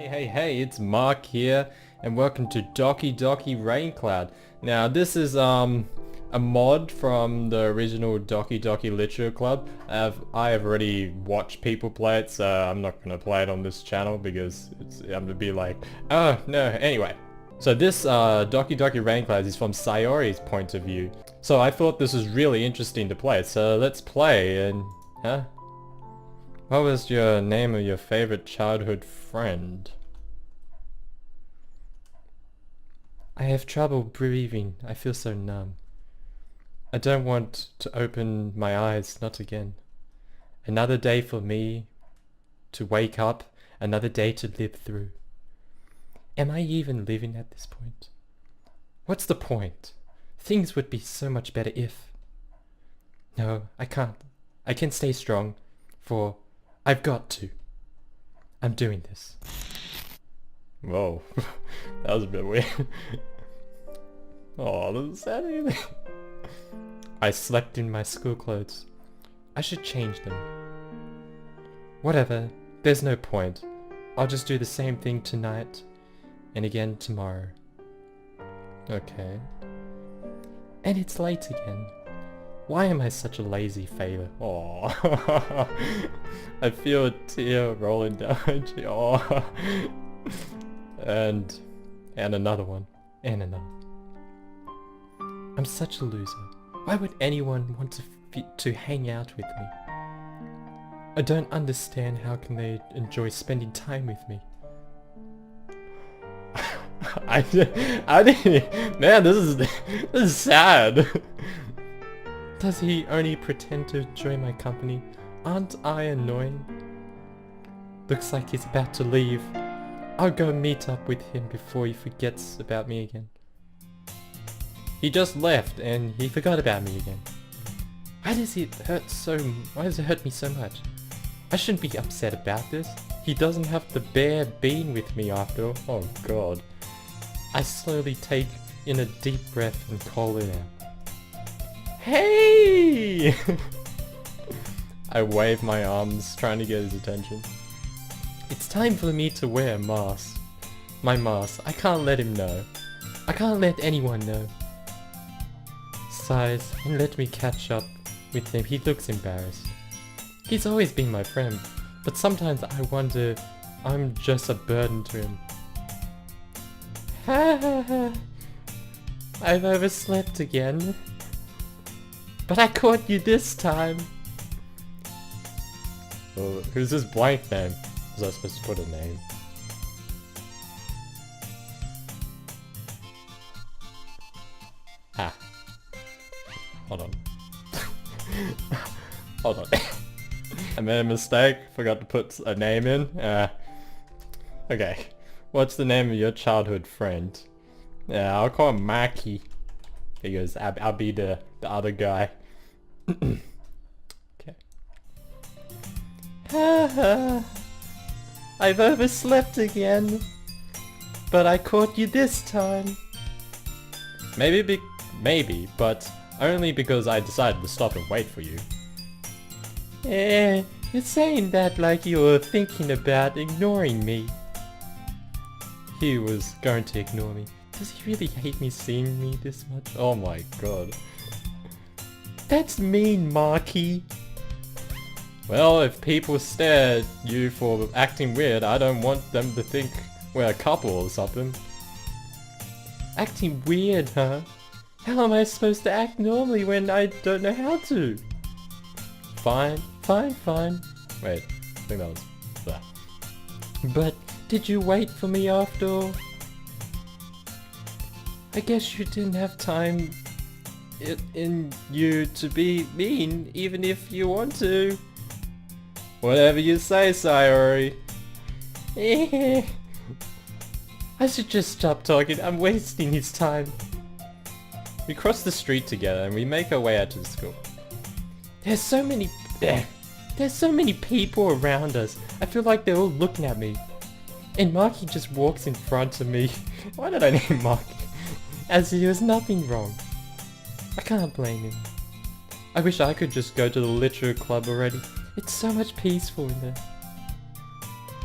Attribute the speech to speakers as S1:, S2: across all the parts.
S1: Hey, it's Mark here, and welcome to Doki Doki Raincloud. Now, this is a mod from the original Doki Doki Literature Club. I have already watched people play it, so I'm not going to play it on this channel because I'm going to be like, oh, no, anyway. So this Doki Doki Rainclouds is from Sayori's point of view. So I thought this was really interesting to play, so let's play, and... Huh? What was your name of your favorite childhood friend? I have trouble breathing. I feel so numb. I don't want to open my eyes, not again. Another day for me to wake up, another day to live through. Am I even living at this point? What's the point? Things would be so much better if... No, I can't. I can stay strong, for I've got to. I'm doing this. Whoa, that was a bit weird. Oh, doesn't say anything. I slept in my school clothes. I should change them. Whatever, there's no point. I'll just do the same thing tonight, and again tomorrow. Okay. And it's late again. Why am I such a lazy failure? Oh, I feel a tear rolling down my cheek. Oh. And another one. And another. I'm such a loser. Why would anyone want to hang out with me? I don't understand how can they enjoy spending time with me. I didn't... Man, this is sad. Does he only pretend to enjoy my company? Aren't I annoying? Looks like he's about to leave. I'll go meet up with him before he forgets about me again. He just left and he forgot about me again. Why does it hurt me so much? I shouldn't be upset about this. He doesn't have to bear being with me after all. Oh god. I slowly take in a deep breath and call it out. Hey! I wave my arms, trying to get his attention. It's time for me to wear a mask. My mask. I can't let him know. I can't let anyone know. Sighs and let me catch up with him. He looks embarrassed. He's always been my friend, but sometimes I wonder I'm just a burden to him. Ha ha ha. I've overslept again. But I caught you this time! Oh, who's this blank name? Was I supposed to put a name? Ah. Hold on. Hold on. I made a mistake, forgot to put a name in. Okay. What's the name of your childhood friend? Yeah, I'll call him Maki. Because I'll be the other guy. Okay. Haha. I've overslept again. But I caught you this time. Maybe, but only because I decided to stop and wait for you. You're saying that like you were thinking about ignoring me. He was going to ignore me. Does he really hate me seeing me this much? Oh my god. That's mean, Marky. Well, if people stare at you for acting weird, I don't want them to think we're a couple or something. Acting weird, huh? How am I supposed to act normally when I don't know how to? Fine. Wait, I think that was that. But did you wait for me after all? I guess you didn't have time in you to be mean, even if you want to. Whatever you say, Sayori. I should just stop talking. I'm wasting his time. We cross the street together and we make our way out to the school. There's so many people around us. I feel like they're all looking at me. And Marky just walks in front of me. Why did I name Marky? As if there was nothing wrong. I can't blame him. I wish I could just go to the literature club already. It's so much peaceful in there.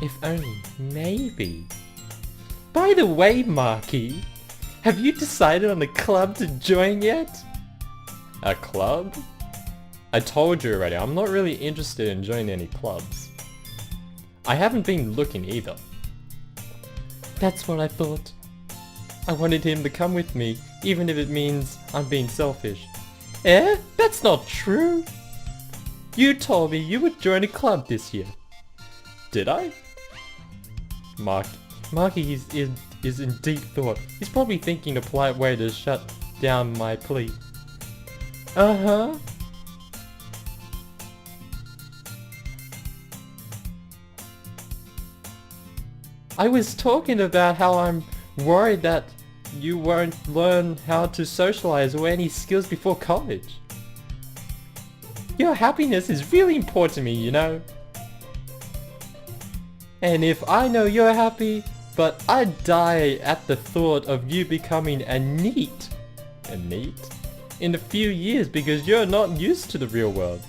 S1: If only, maybe. By the way, Marky, have you decided on a club to join yet? A club? I told you already, I'm not really interested in joining any clubs. I haven't been looking either. That's what I thought. I wanted him to come with me, even if it means I'm being selfish. Eh? That's not true. You told me you would join a club this year. Did I? Marky is in deep thought. He's probably thinking a polite way to shut down my plea. Uh-huh. I was talking about how I'm worried that you won't learn how to socialize or any skills before college. Your happiness is really important to me, you know. And if I know you're happy, but I'd die at the thought of you becoming a NEET in a few years because you're not used to the real world.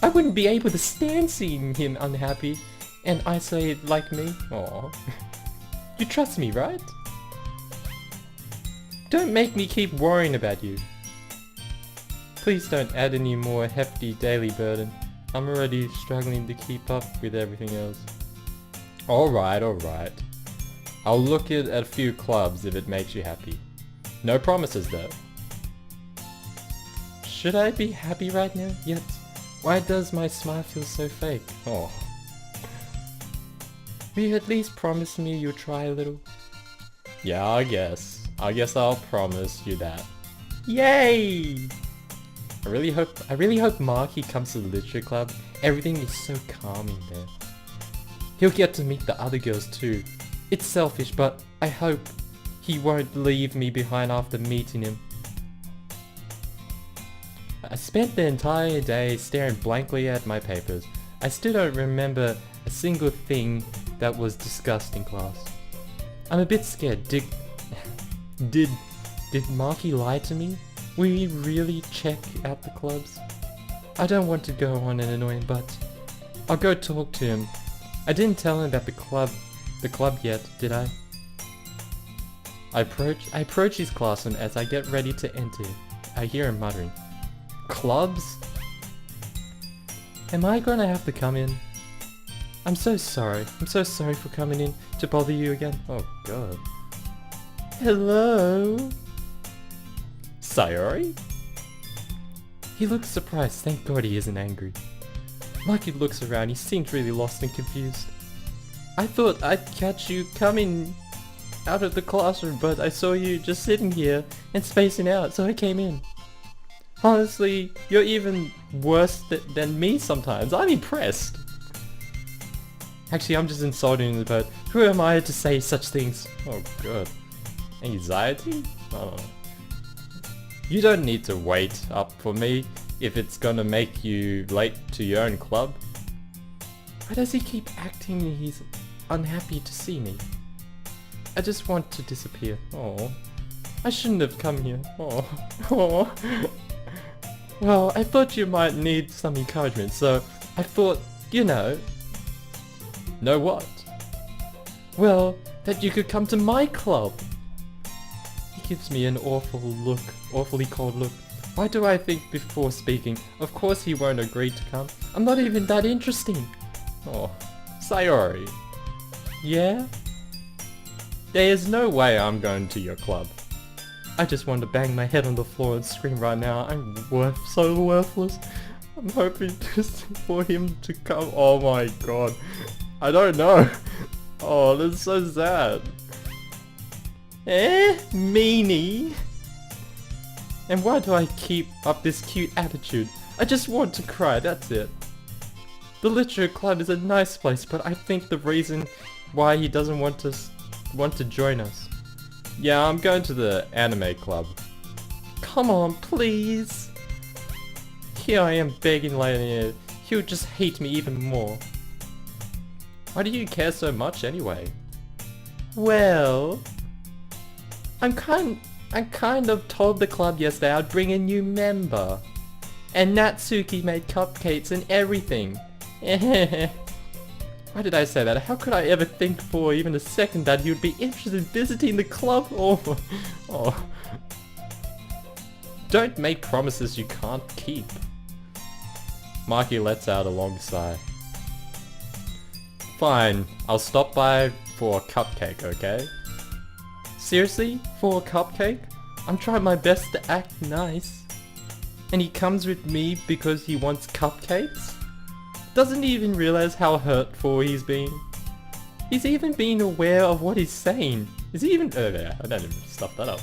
S1: I wouldn't be able to stand seeing him unhappy and isolated like me. Aww. You trust me, right? Don't make me keep worrying about you. Please don't add any more hefty daily burden. I'm already struggling to keep up with everything else. Alright. I'll look at a few clubs if it makes you happy. No promises though. Should I be happy right now? Yet, why does my smile feel so fake? Oh. Will you at least promise me you'll try a little? Yeah, I guess I'll promise you that. Yay! I really hope Marky comes to the literature club. Everything is so calming there. He'll get to meet the other girls too. It's selfish, but I hope he won't leave me behind after meeting him. I spent the entire day staring blankly at my papers. I still don't remember a single thing that was discussed in class. I'm a bit scared. Did Marky lie to me? Will he really check out the clubs? I don't want to go on and annoy him, but I'll go talk to him. I didn't tell him about the club yet, did I? I approach his classroom as I get ready to enter. I hear him muttering, "Clubs? Am I gonna have to come in? I'm so sorry. I'm so sorry for coming in to bother you again." Oh god. Hello? Sayori? He looks surprised. Thank god he isn't angry. Marky looks around. He seems really lost and confused. I thought I'd catch you coming out of the classroom, but I saw you just sitting here and spacing out, so I came in. Honestly, you're even worse than me sometimes. I'm impressed. Actually, I'm just insulting you, but who am I to say such things? Oh god. Anxiety? Oh. You don't need to wait up for me if it's gonna make you late to your own club. Why does he keep acting he's unhappy to see me? I just want to disappear. Oh, I shouldn't have come here. Oh. Well, I thought you might need some encouragement, so I thought, you know. Know what? Well, that you could come to my club. He gives me an awfully cold look. Why do I think before speaking? Of course he won't agree to come. I'm not even that interesting. Oh, Sayori. Yeah? There's no way I'm going to your club. I just want to bang my head on the floor and scream right now. I'm so worthless. I'm hoping just for him to come. Oh my god. I don't know. Oh, that's so sad. Meanie. And why do I keep up this cute attitude? I just want to cry, that's it. The literature club is a nice place, but I think the reason why he doesn't want to join us. Yeah, I'm going to the anime club. Come on, please. Here I am begging later. He'll just hate me even more. Why do you care so much anyway? Well, I kind of told the club yesterday I'd bring a new member. And Natsuki made cupcakes and everything. Why did I say that? How could I ever think for even a second that he would be interested in visiting the club? Oh. Don't make promises you can't keep. Maki lets out a long sigh. Fine, I'll stop by for a cupcake, okay? Seriously? For a cupcake? I'm trying my best to act nice. And he comes with me because he wants cupcakes? Doesn't he even realize how hurtful he's been? He's even being aware of what he's saying. Is he even... Oh yeah, I don't even stuff that up.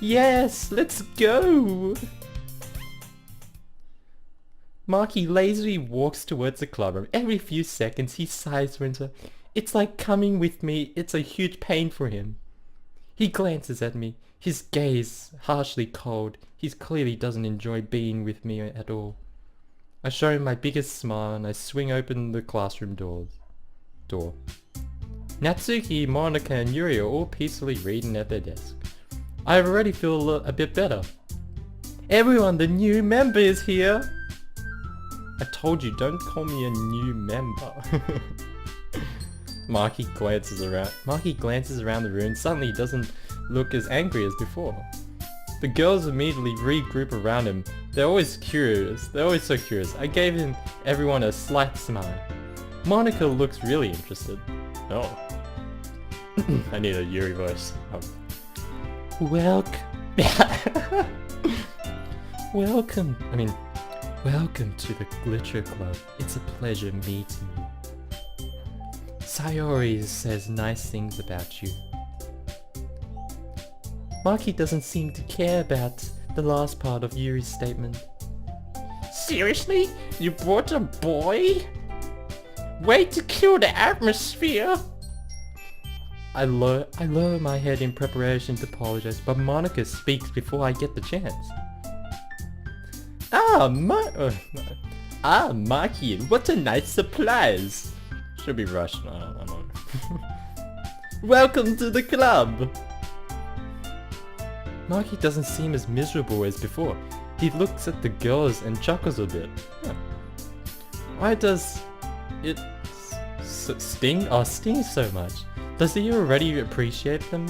S1: Yes, let's go! Maki lazily walks towards the clubroom. Every few seconds he sighs for himself. It's like coming with me, it's a huge pain for him. He glances at me, his gaze harshly cold. He clearly doesn't enjoy being with me at all. I show him my biggest smile and I swing open the classroom door. Natsuki, Monika and Yuri are all peacefully reading at their desk. I already feel a bit better. Everyone, the new member is here! I told you, don't call me a new member. Maki glances around the room. Suddenly he doesn't look as angry as before. The girls immediately regroup around him. They're always curious. They're always so curious. I gave everyone a slight smile. Monika looks really interested. Oh. I need a Yuri voice. Welcome to the Literature Club. It's a pleasure meeting you. Sayori says nice things about you. Maki doesn't seem to care about the last part of Yuri's statement. Seriously? You brought a boy? Way to kill the atmosphere! I lower my head in preparation to apologize, but Monika speaks before I get the chance. Maki, what a nice surprise! Should be rushed. I don't know. Welcome to the club! Maki doesn't seem as miserable as before. He looks at the girls and chuckles a bit. Huh. Why does it sting? Oh, sting so much. Does he already appreciate them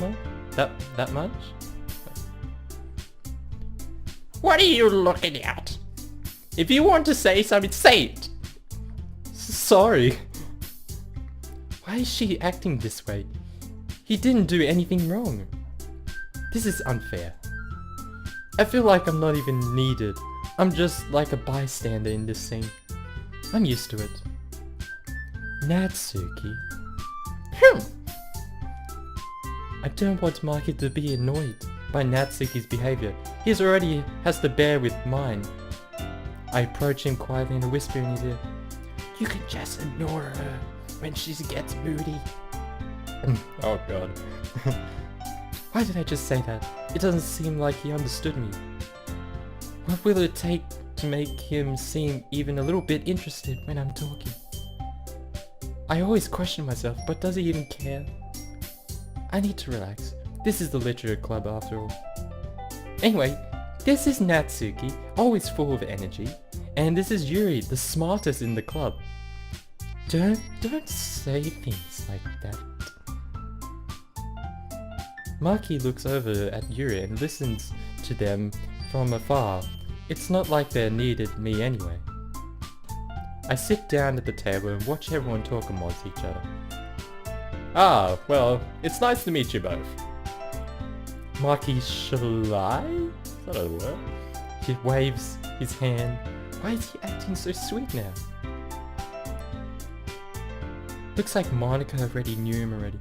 S1: that much? What are you looking at? If you want to say something, say it! Sorry. Why is she acting this way? He didn't do anything wrong. This is unfair. I feel like I'm not even needed. I'm just like a bystander in this scene. I'm used to it. Natsuki. I don't want Maki to be annoyed by Natsuki's behavior. He already has to bear with mine. I approach him quietly and whisper in his ear. You can just ignore her when she gets moody. Oh god. Why did I just say that? It doesn't seem like he understood me. What will it take to make him seem even a little bit interested when I'm talking? I always question myself, but does he even care? I need to relax. This is the Literature Club after all. Anyway, this is Natsuki, always full of energy, and this is Yuri, the smartest in the club. Don't say things like that. Maki looks over at Yuri and listens to them from afar. It's not like they needed me anyway. I sit down at the table and watch everyone talk amongst each other. Ah, well, it's nice to meet you both. Maki shy? Is that a word? He waves his hand. Why is he acting so sweet now? Looks like Monika already knew him already.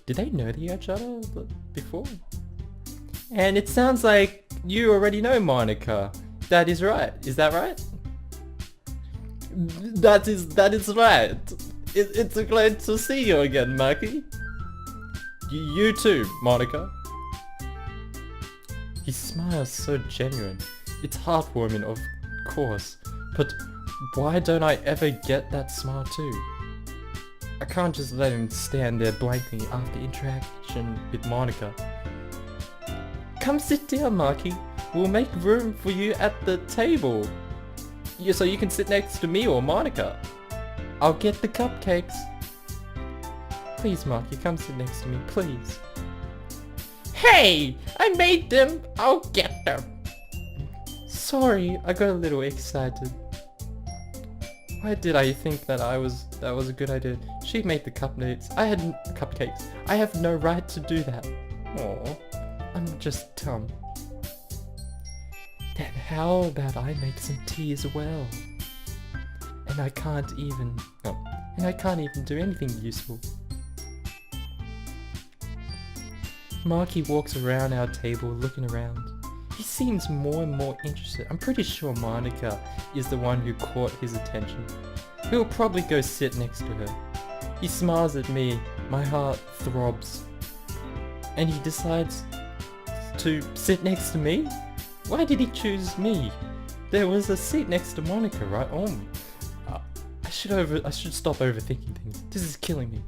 S1: Did they know each other before? And it sounds like you already know Monika. That is right. Is that right? That is right. It's glad to see you again, Maki. You too, Monika. He smiles so genuine. It's heartwarming, of course. But why don't I ever get that smile too? I can't just let him stand there blankly after interaction with Monika. Come sit down, Maki. We'll make room for you at the table. So you can sit next to me or Monika. I'll get the cupcakes. Please, Marky, come sit next to me, please. Hey! I made them! I'll get them! Sorry, I got a little excited. Why did I think that was a good idea? She made the cupcakes. I have no right to do that. Aw, I'm just dumb. Then how about I make some tea as well? And I can't even do anything useful. Marky walks around our table looking around. He seems more and more interested. I'm pretty sure Monica is the one who caught his attention. He'll probably go sit next to her. He smiles at me, my heart throbs. And he decides to sit next to me? Why did he choose me? There was a seat next to Monica, right? I should stop overthinking things. This is killing me.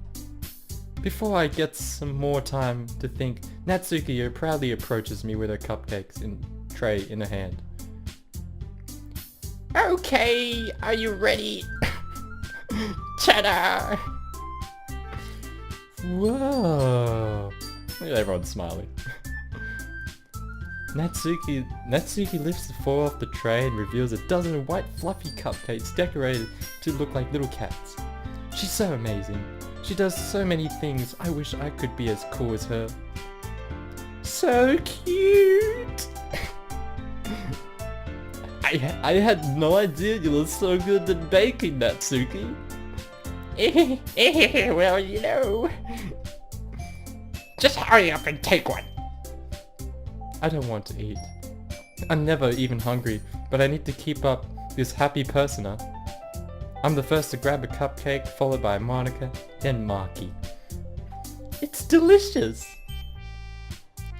S1: Before I get some more time to think, Natsuki proudly approaches me with her cupcakes tray in her hand. Okay, are you ready? Ta-da! Whoa! Look at everyone smiling. Natsuki lifts the foil off the tray and reveals a dozen of white fluffy cupcakes decorated to look like little cats. She's so amazing. She does so many things. I wish I could be as cool as her. So cute! I had no idea you were so good at baking, Natsuki. Well, you know. Just hurry up and take one. I don't want to eat. I'm never even hungry, but I need to keep up this happy persona. I'm the first to grab a cupcake, followed by Monica, then Marky. It's delicious!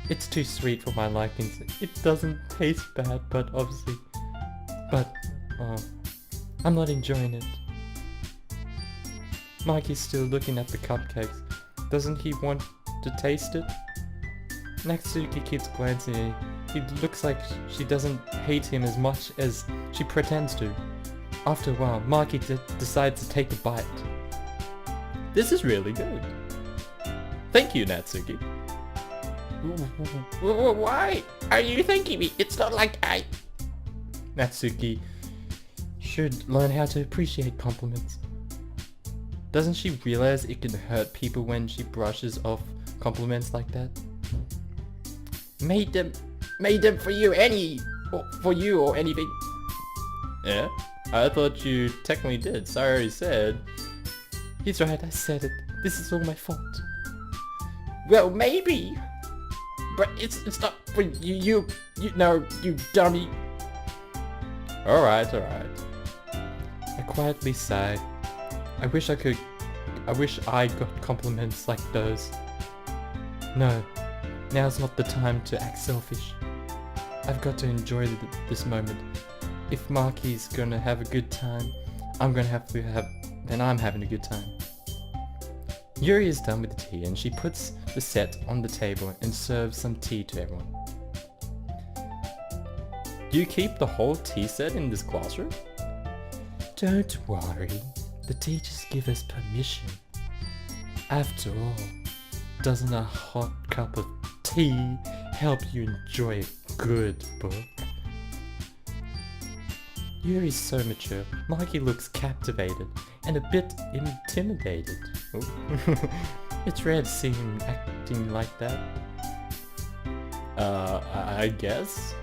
S1: It's too sweet for my likings. It doesn't taste bad, but obviously... I'm not enjoying it. Marky's still looking at the cupcakes. Doesn't he want to taste it? Natsuki keeps glancing at him. It looks like she doesn't hate him as much as she pretends to. After a while, Marky decides to take a bite. This is really good. Thank you, Natsuki. Why are you thanking me? It's not like I... Natsuki should learn how to appreciate compliments. Doesn't she realize it can hurt people when she brushes off compliments like that? Made them for you or anything. Yeah? I thought you technically did. Sayori said. He's right, I said it. This is all my fault. Well, maybe. But it's not for you know, you dummy. Alright. I quietly sighed. I wish I got compliments like those. No, now's not the time to act selfish. I've got to enjoy this moment. If Marky's gonna have a good time, then I'm having a good time. Yuri is done with the tea and she puts the set on the table and serves some tea to everyone. Do you keep the whole tea set in this classroom? Don't worry, the teachers give us permission. After all, doesn't a hot cup of tea help you enjoy a good book? Yuri's so mature. Marky looks captivated and a bit intimidated. It's rare to see him acting like that. I guess?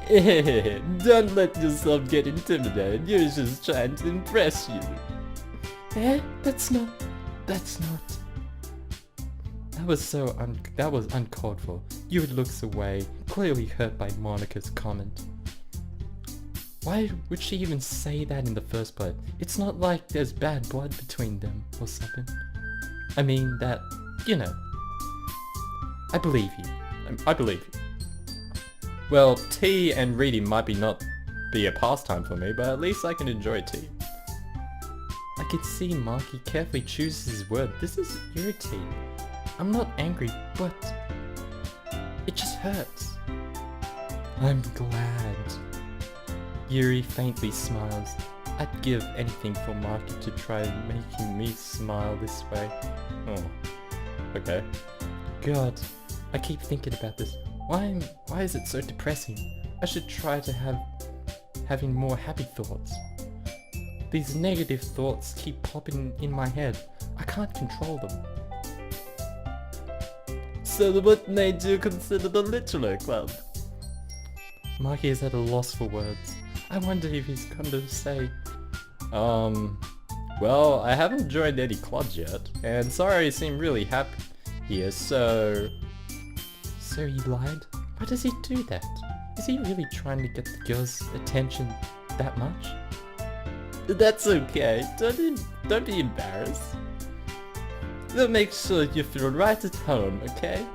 S1: Don't let yourself get intimidated. You're just trying to impress you. That's not... That was uncalled for. Yuri looks away, clearly hurt by Monica's comment. Why would she even say that in the first place? It's not like there's bad blood between them or something. I mean that, you know. I believe you. I believe you. Well, tea and reading might not be a pastime for me, but at least I can enjoy tea. I could see Marky carefully chooses his word. This is irritating. I'm not angry, but it just hurts. I'm glad. Yuri faintly smiles. I'd give anything for Maki to try making me smile this way. Oh, okay. God, I keep thinking about this. Why is it so depressing? I should try to having more happy thoughts. These negative thoughts keep popping in my head. I can't control them. So what made you consider the Literature Club? Maki is at a loss for words. I wonder if he's going to say, well, I haven't joined any clubs yet, and Sayori seemed really happy here, so he lied? Why does he do that? Is he really trying to get the girl's attention that much? That's okay, don't be embarrassed. We'll make sure you feel right at home, okay?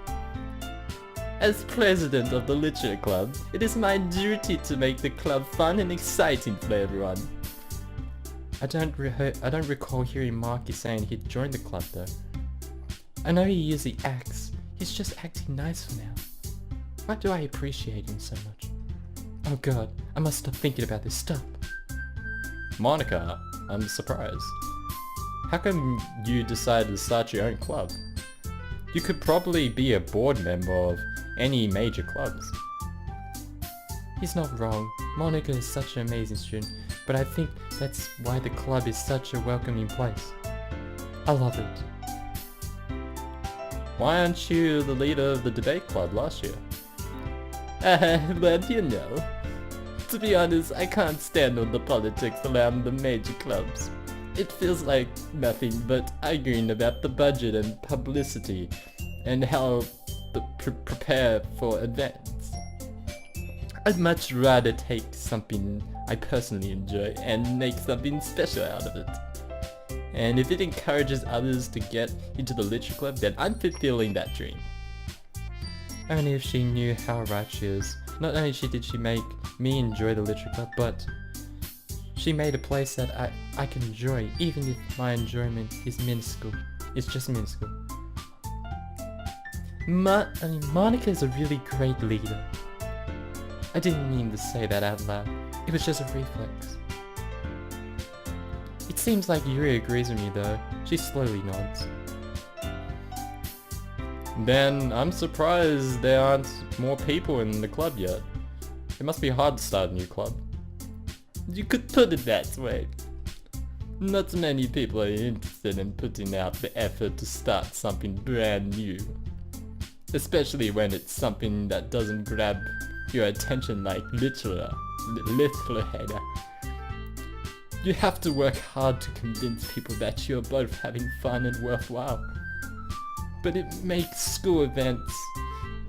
S1: As president of the Literature Club, it is my duty to make the club fun and exciting for everyone. I don't recall hearing Maki saying he'd joined the club though. I know he usually acts, he's just acting nice for now. Why do I appreciate him so much? Oh god, I must stop thinking about this, stop. Monica, I'm surprised. How come you decided to start your own club? You could probably be a board member of any major clubs. He's not wrong. Monica is such an amazing student, but I think that's why the club is such a welcoming place. I love it. Why aren't you the leader of the debate club last year? Well, you know. To be honest, I can't stand on the politics around the major clubs. It feels like nothing but arguing about the budget and publicity and how to prepare for events. I'd much rather take something I personally enjoy and make something special out of it. And if it encourages others to get into the literature club, then I'm fulfilling that dream. Only if she knew how right she is. Not only did she make me enjoy the literature club, but she made a place that I can enjoy, even if my enjoyment is minuscule. It's just minuscule. Monica is a really great leader. I didn't mean to say that out loud. It was just a reflex. It seems like Yuri agrees with me though. She slowly nods. Then I'm surprised there aren't more people in the club yet. It must be hard to start a new club. You could put it that way. Not many people are interested in putting out the effort to start something brand new. Especially when it's something that doesn't grab your attention like literature. You have to work hard to convince people that you're both having fun and worthwhile. But it makes school events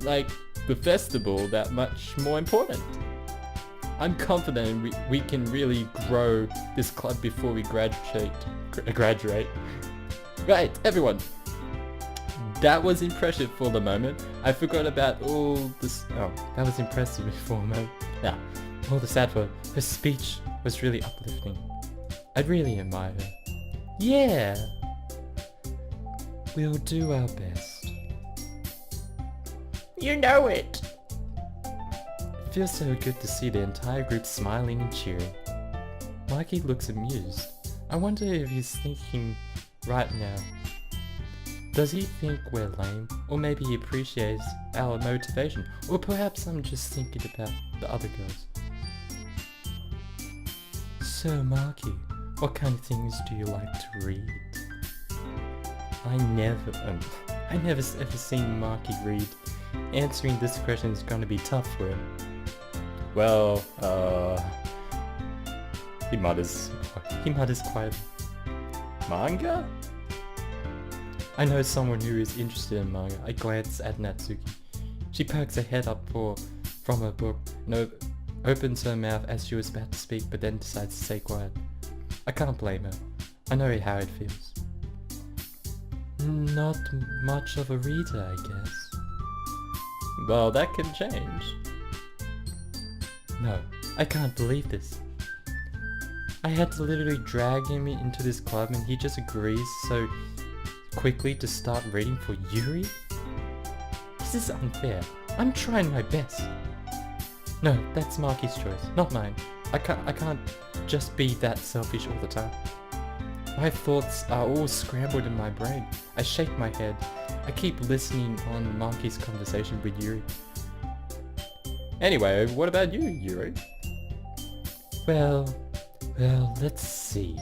S1: like the festival that much more important. I'm confident we can really grow this club before we graduate. Right, everyone. That was impressive for the moment. I forgot about all this. Oh, that was impressive for a moment. Yeah, all the sad for her speech was really uplifting. I really admire her. Yeah, we'll do our best. You know it. It feels so good to see the entire group smiling and cheering. Mikey looks amused. I wonder if he's thinking right now. Does he think we're lame? Or maybe he appreciates our motivation? Or perhaps I'm just thinking about the other girls. So Marky, what kind of things do you like to read? I never ever seen Marky read. Answering this question is gonna be tough for him. Well, he mutters quietly. Manga? I know someone who is interested in manga. I glance at Natsuki. She perks her head up from her book and opens her mouth as she was about to speak, but then decides to stay quiet. I can't blame her. I know how it feels. Not much of a reader, I guess. Well, that can change. No, I can't believe this. I had to literally drag him into this club and he just agrees so quickly to start reading for Yuri? This is unfair. I'm trying my best. No, that's Marky's choice, not mine. I can't just be that selfish all the time. My thoughts are all scrambled in my brain. I shake my head. I keep listening on Monkey's conversation with Yuri. Anyway, what about you, Yuri? Well, let's see.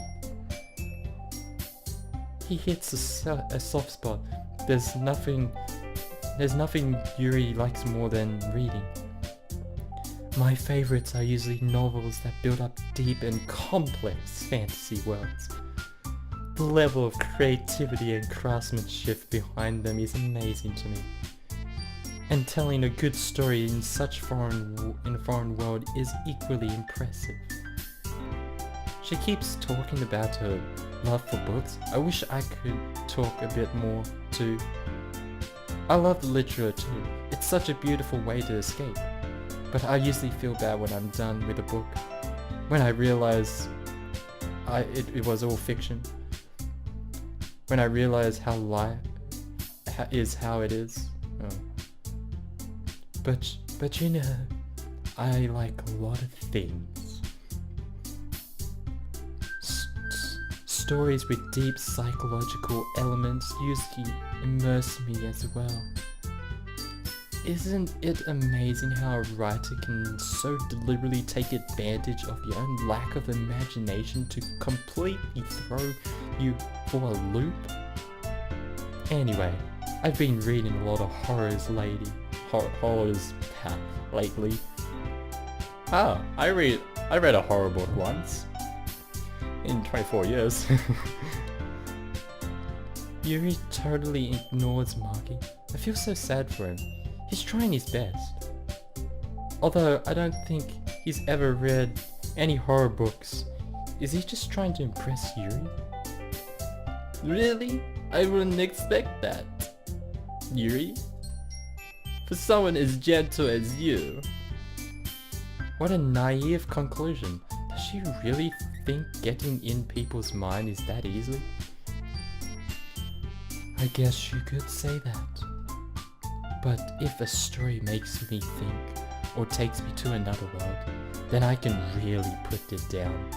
S1: He hits a soft spot. There's nothing Yuri likes more than reading. My favorites are usually novels that build up deep and complex fantasy worlds. The level of creativity and craftsmanship behind them is amazing to me. And telling a good story in such a foreign world is equally impressive. She keeps talking about her love for books. I wish I could talk a bit more too. I love literature too. It's such a beautiful way to escape. But I usually feel bad when I'm done with a book. When I realize it was all fiction. When I realize how life is how it is. Oh. But you know, I like a lot of things. Stories with deep psychological elements usually immerse me as well. Isn't it amazing how a writer can so deliberately take advantage of your own lack of imagination to completely throw you for a loop? Anyway, I've been reading a lot of horrors lately. I read a horror book once. In 24 years. Yuri totally ignores Maki. I feel so sad for him. He's trying his best. Although I don't think he's ever read any horror books. Is he just trying to impress Yuri? Really? I wouldn't expect that. Yuri? For someone as gentle as you. What a naive conclusion. Does she really think getting in people's mind is that easy? I guess you could say that. But if a story makes me think, or takes me to another world, then I can really put it down.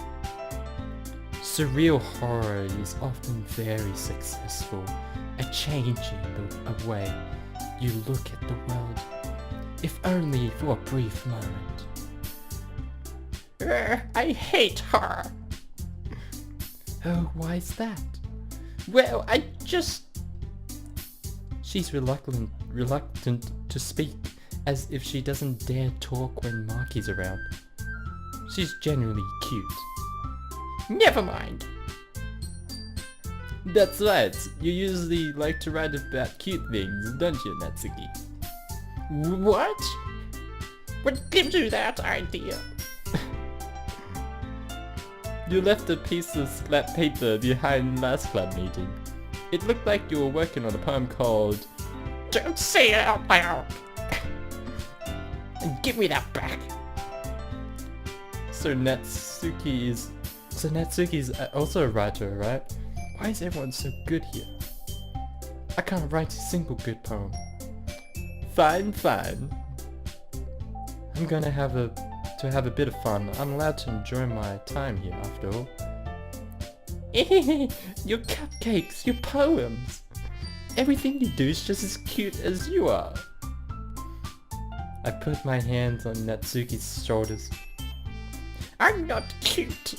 S1: Surreal horror is often very successful at changing the way you look at the world, if only for a brief moment. I hate her! Oh, why is that? Well, She's reluctant to speak, as if she doesn't dare talk when Maki's around. She's genuinely cute. Never mind! That's right, you usually like to write about cute things, don't you, Natsuki? What? What gives you that idea? You left a piece of scrap paper behind last club meeting. It looked like you were working on a poem called Don't Say It Out Loud! And give me that back! So Natsuki's also a writer, right? Why is everyone so good here? I can't write a single good poem. Fine. I'm gonna have a bit of fun. I'm allowed to enjoy my time here after all. Your cupcakes, your poems. Everything you do is just as cute as you are. I put my hands on Natsuki's shoulders. I'm not cute.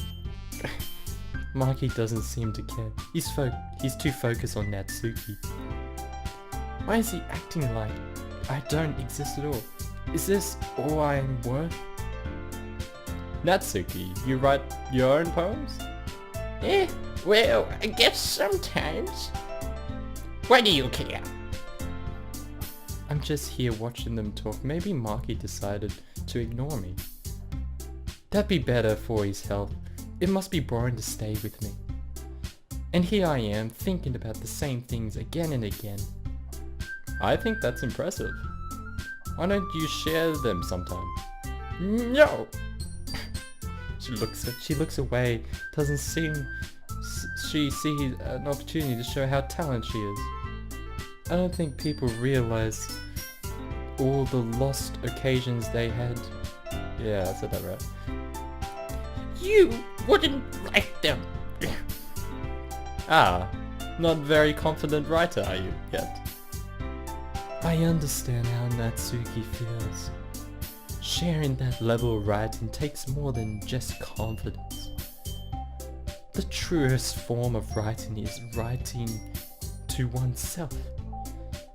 S1: Maki doesn't seem to care. He's too focused on Natsuki. Why is he acting like I don't exist at all? Is this all I am worth? Natsuki, you write your own poems? Well, I guess sometimes. Why do you care? I'm just here watching them talk. Maybe Maki decided to ignore me. That'd be better for his health. It must be boring to stay with me. And here I am, thinking about the same things again and again. I think that's impressive. Why don't you share them sometime? No! She looks away, doesn't seem she sees an opportunity to show how talented she is. I don't think people realize all the lost occasions they had. Yeah, I said that right.
S2: You wouldn't write them.
S1: Ah, not very confident writer are you yet? I understand how Natsuki feels. Sharing that level of writing takes more than just confidence. The truest form of writing is writing to oneself.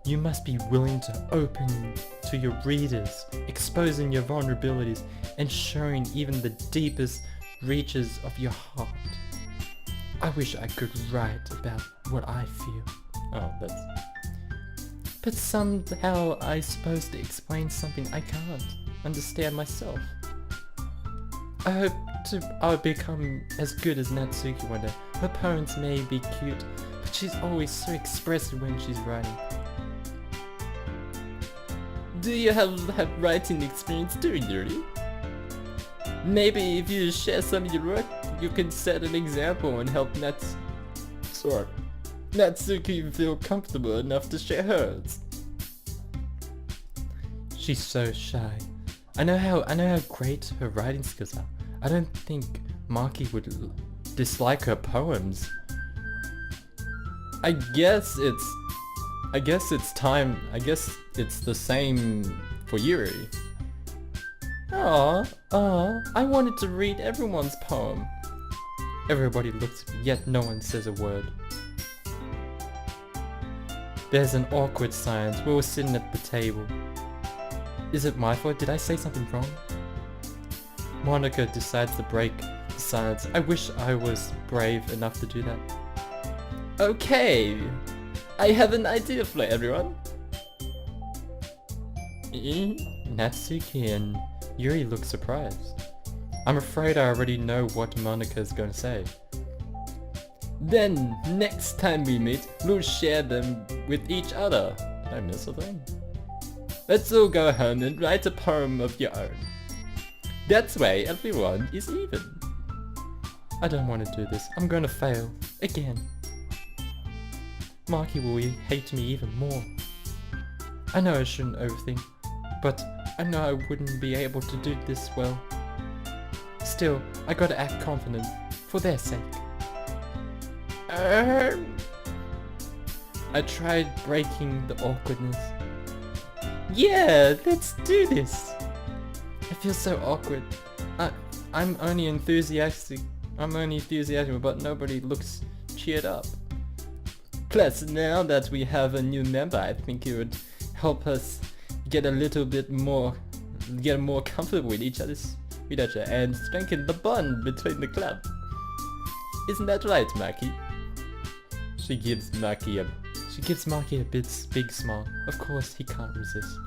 S1: You must be willing to open to your readers, exposing your vulnerabilities and showing even the deepest reaches of your heart. I wish I could write about what I feel. Oh, that's... But somehow I'm supposed to explain something I can't understand myself. I hope I'll become as good as Natsuki one day. Her poems may be cute, but she's always so expressive when she's writing. Do you have writing experience too, Yuri? Maybe if you share some of your work, you can set an example and help Natsuki feel comfortable enough to share hers. She's so shy. I know how great her writing skills are. I don't think Maki would dislike her poems. I guess it's the same for Yuri. I wanted to read everyone's poem. Everybody looks at me, yet no one says a word. There's an awkward silence. We were sitting at the table. Is it my fault? Did I say something wrong? Monica decides to break the silence. I wish I was brave enough to do that. Okay, I have an idea for everyone. Natsuki and Yuri look surprised. I'm afraid I already know what Monica's going to say. Then, next time we meet, we'll share them with each other. Did I miss a thing? Let's all go home and write a poem of your own. That way everyone is even. I don't want to do this. I'm going to fail. Again. Maki will hate me even more. I know I shouldn't overthink, but I know I wouldn't be able to do this well. Still, I gotta act confident, for their sake. I tried breaking the awkwardness. Yeah, let's do this! I feel so awkward. I'm only enthusiastic, but nobody looks cheered up. Plus, now that we have a new member, I think it would help us get more comfortable with each other and strengthen the bond between the club. Isn't that right, Maki? She gives Maki a big smile. Of course, he can't resist.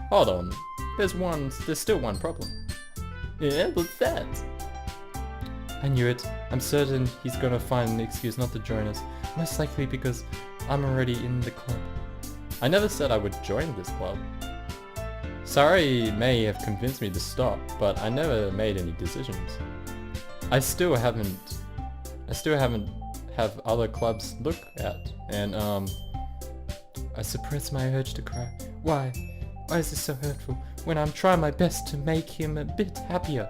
S1: Hold on, there's still one problem. Yeah, what's that? I knew it. I'm certain he's gonna find an excuse not to join us. Most likely because I'm already in the club. I never said I would join this club. Sayori may have convinced me to stop, but I never made any decisions. I still haven't have other clubs look at, and I suppress my urge to cry. Why? Why is this so hurtful when I'm trying my best to make him a bit happier?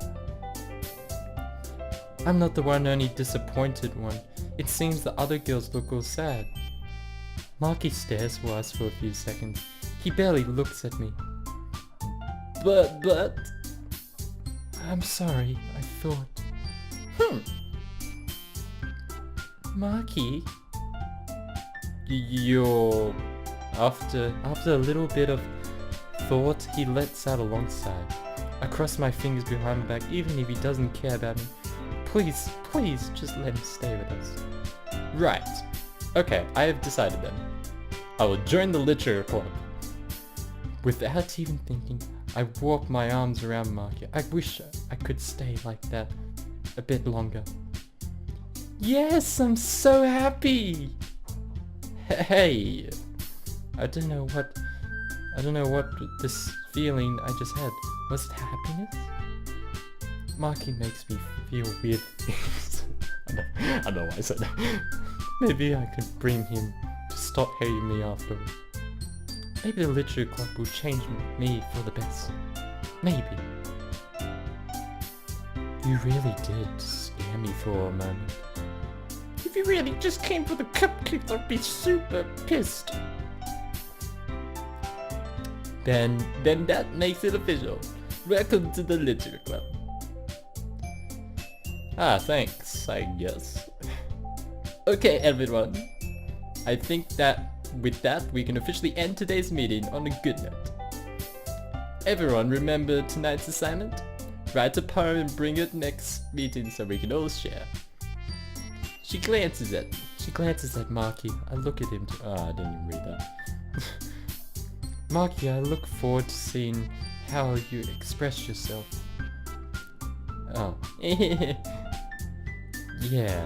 S1: I'm not the only disappointed one. It seems the other girls look all sad. Maki stares for us for a few seconds. He barely looks at me. But... I'm sorry, I thought... Maki? You're... After a little bit of thought, he lets out a long sigh. I cross my fingers behind my back, even if he doesn't care about me. Please, just let him stay with us. Right. Okay, I have decided then. I will join the literature club. Without even thinking, I warp my arms around Maki. I wish I could stay like that a bit longer. Yes, I'm so happy! Hey! I don't know what this feeling I just had. Was it happiness? Maki makes me feel weird things. I don't know why I said that. Maybe I could bring him to stop hating me after. Maybe the literature club will change me for the best. Maybe. You really did scare me for a moment.
S2: If you really just came for the cupcakes, I'd be super pissed.
S1: Then that makes it official. Welcome to the Literature Club. Ah, thanks, I guess. Okay, everyone. I think that with that, we can officially end today's meeting on a good note. Everyone remember tonight's assignment? Write a poem and bring it next meeting so we can all share. She glances at Maki. I look at him oh, I didn't even read that. Maki, I look forward to seeing how you express yourself. Oh. Yeah.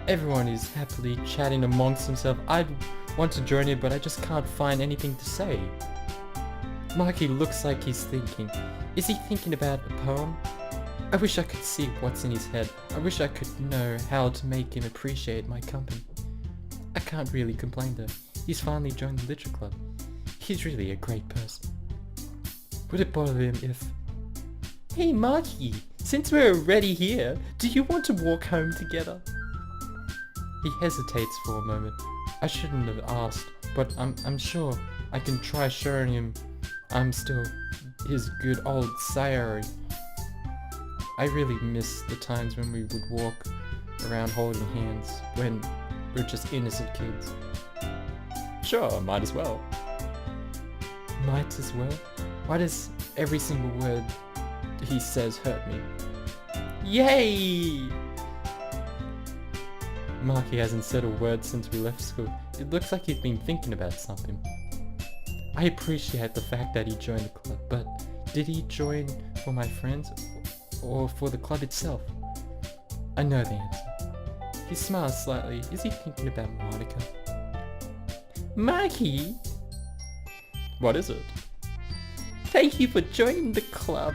S1: Everyone is happily chatting amongst themselves. I want to join in, but I just can't find anything to say. Maki looks like he's thinking. Is he thinking about a poem? I wish I could see what's in his head. I wish I could know how to make him appreciate my company. I can't really complain though. He's finally joined the Literature Club. He's really a great person. Would it bother him if... Hey Maki, since we're already here, do you want to walk home together? He hesitates for a moment. I shouldn't have asked, but I'm sure I can try showing him I'm still his good old Sayori. I really miss the times when we would walk around holding hands when we're just innocent kids. Sure, might as well. Might as well? Why does every single word he says hurt me? Yay! Maki hasn't said a word since we left school. It looks like he's been thinking about something. I appreciate the fact that he joined the club, but did he join for my friends or for the club itself? I know the answer. He smiles slightly. Is he thinking about Monica? Maki! What is it? Thank you for joining the club.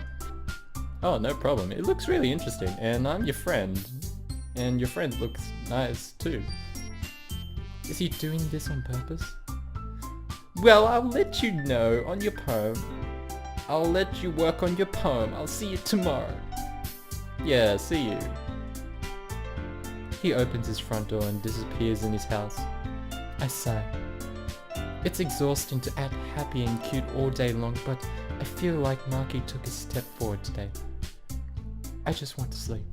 S1: Oh, no problem. It looks really interesting, and I'm your friend. And your friend looks nice too. Is he doing this on purpose? Well, I'll let you know on your poem. I'll let you work on your poem. I'll see you tomorrow. Yeah, see you. He opens his front door and disappears in his house. I sigh. It's exhausting to act happy and cute all day long, but I feel like Maki took a step forward today. I just want to sleep.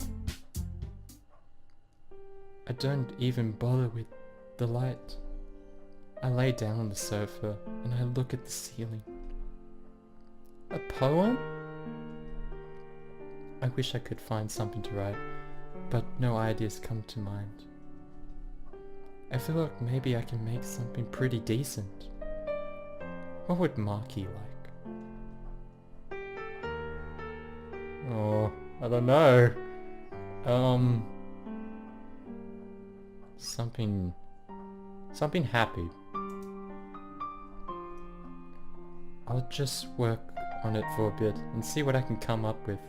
S1: I don't even bother with the light. I lay down on the sofa and I look at the ceiling. A poem? I wish I could find something to write, but no ideas come to mind. I feel like maybe I can make something pretty decent. What would Maki like? Oh, I don't know. Something happy. I'll just work on it for a bit and see what I can come up with.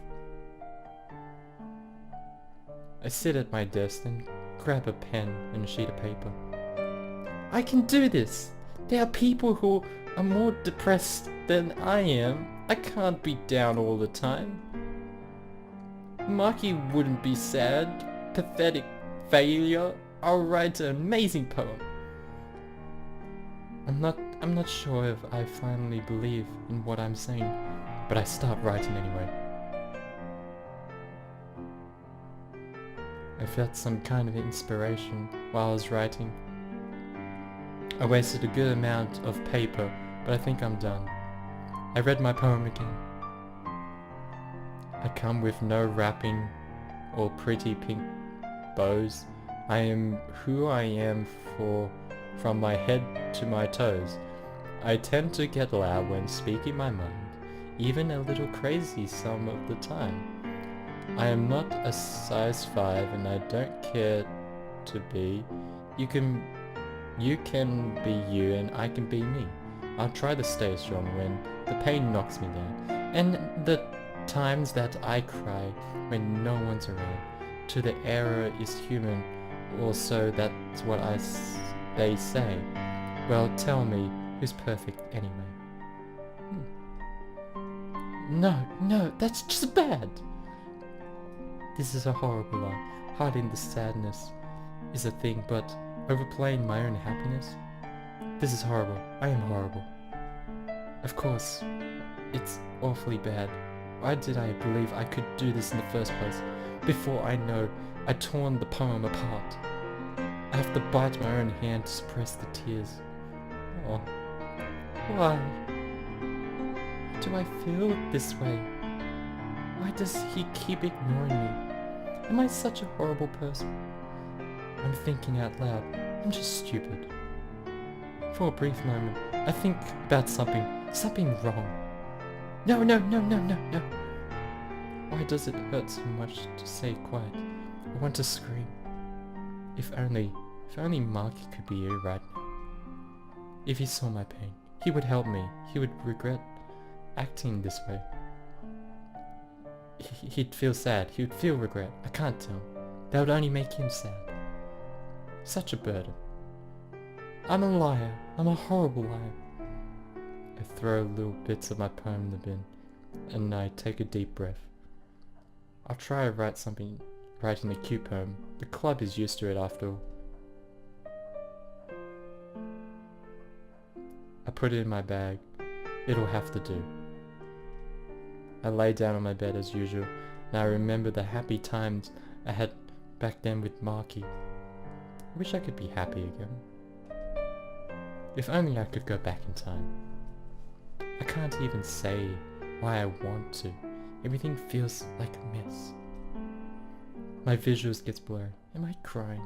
S1: I sit at my desk and grab a pen and a sheet of paper. I can do this! There are people who are more depressed than I am. I can't be down all the time. Maki wouldn't be sad. Pathetic failure. I'll write an amazing poem. I'm not sure if I finally believe in what I'm saying, but I start writing anyway. I felt some kind of inspiration while I was writing. I wasted a good amount of paper, but I think I'm done. I read my poem again. I come with no wrapping or pretty pink bows. I am who I am from my head to my toes. I tend to get loud when speaking my mind, even a little crazy some of the time. I am not a size 5 and I don't care to be. You can be you and I can be me. I'll try to stay strong when the pain knocks me down. And the times that I cry when no one's around. To the error is human, or so that's what they say. Well, tell me, who's perfect anyway? No, that's just bad. This is a horrible life. Hiding the sadness is a thing, but overplaying my own happiness? This is horrible. I am horrible. Of course, it's awfully bad. Why did I believe I could do this in the first place? Before I know, I'd torn the poem apart. I have to bite my own hand to suppress the tears. Oh, why? Do I feel this way? Why does he keep ignoring me? Am I such a horrible person? I'm thinking out loud. I'm just stupid. For a brief moment, I think about something wrong. No. Why does it hurt so much to say quiet? I want to scream. If only Marky could be here right now. If he saw my pain, he would help me. He would regret acting this way. He'd feel sad. He would feel regret. I can't tell. That would only make him sad. Such a burden. I'm a liar. I'm a horrible liar. I throw little bits of my poem in the bin, and I take a deep breath. I'll try to writing a cute poem. The club is used to it after all. I put it in my bag. It'll have to do. I lay down on my bed as usual, and I remember the happy times I had back then with Marky. I wish I could be happy again. If only I could go back in time. I can't even say why I want to. Everything feels like a mess. My visuals gets blurry. Am I crying?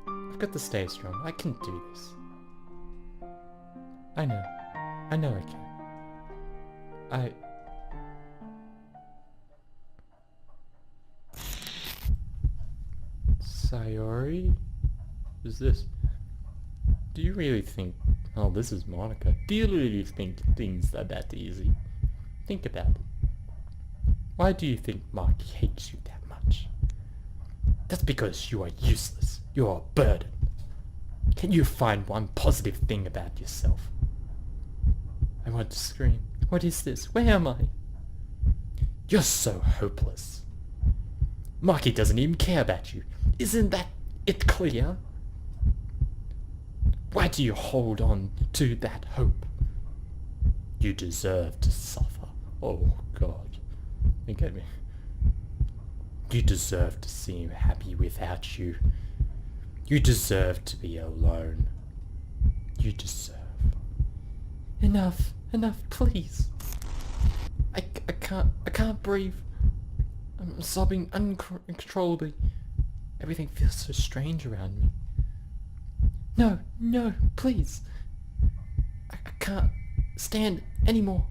S1: I've got to stay strong. I can do this. I know I can. Sayori? Who's this? Do you really think... Oh, this is Monica. Do you really think things are that easy? Think about it. Why do you think Mark hates you that much? That's because you are useless. You are a burden. Can you find one positive thing about yourself? I want to scream. What is this? Where am I? You're so hopeless. Marky doesn't even care about you. Isn't that it clear? Why do you hold on to that hope? You deserve to suffer. Oh God. Look at me. You deserve to seem happy without you. You deserve to be alone. You deserve. Enough, please. I can't breathe. I'm sobbing uncontrollably. Everything feels so strange around me. No, please. I can't stand anymore.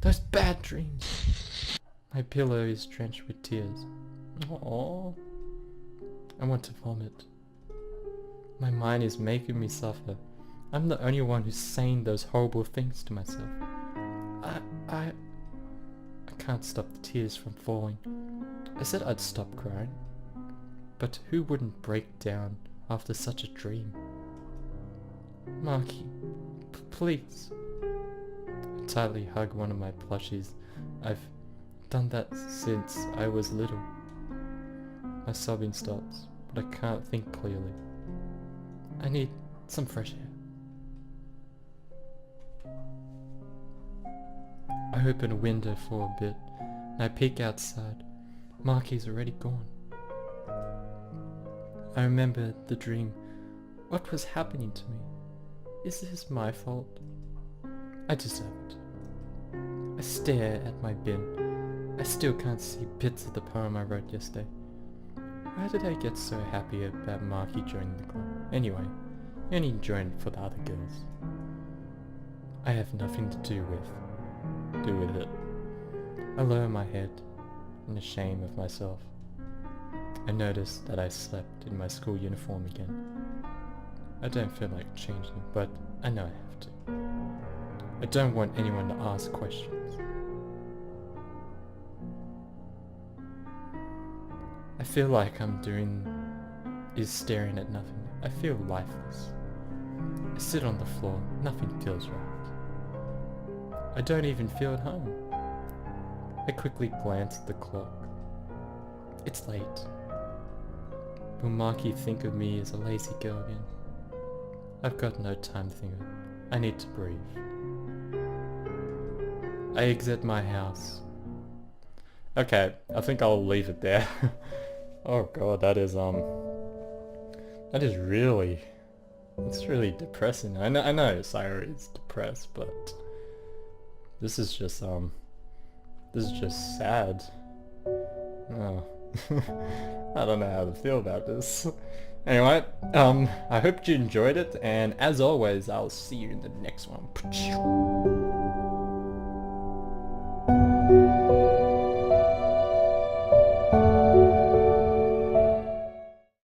S1: Those bad dreams. My pillow is drenched with tears. Aww. I want to vomit. My mind is making me suffer. I'm the only one who's saying those horrible things to myself. I can't stop the tears from falling. I said I'd stop crying. But who wouldn't break down after such a dream? Marky, please. I tightly hug one of my plushies. I've done that since I was little. My sobbing stops, but I can't think clearly. I need some fresh air. I open a window for a bit, and I peek outside. Marky's already gone. I remember the dream. What was happening to me? Is this my fault? I deserve it. I stare at my bin. I still can't see bits of the poem I wrote yesterday. Why did I get so happy about Marky joining the club? Anyway, he only joined for the other girls. I have nothing to do with it. I lower my head in the shame of myself. I notice that I slept in my school uniform again. I don't feel like changing, but I know I have to. I don't want anyone to ask questions. I feel like I'm doing is staring at nothing. I feel lifeless. I sit on the floor. Nothing feels right. I don't even feel at home. I quickly glance at the clock. It's late. Will Maki think of me as a lazy girl again? I've got no time to think of it. I need to breathe. I exit my house. Okay, I think I'll leave it there. Oh god, that is really, it's really depressing. I know Sayori is depressed, but this is just sad. Oh. I don't know how to feel about this. Anyway, I hope you enjoyed it, and as always, I'll see you in the next one.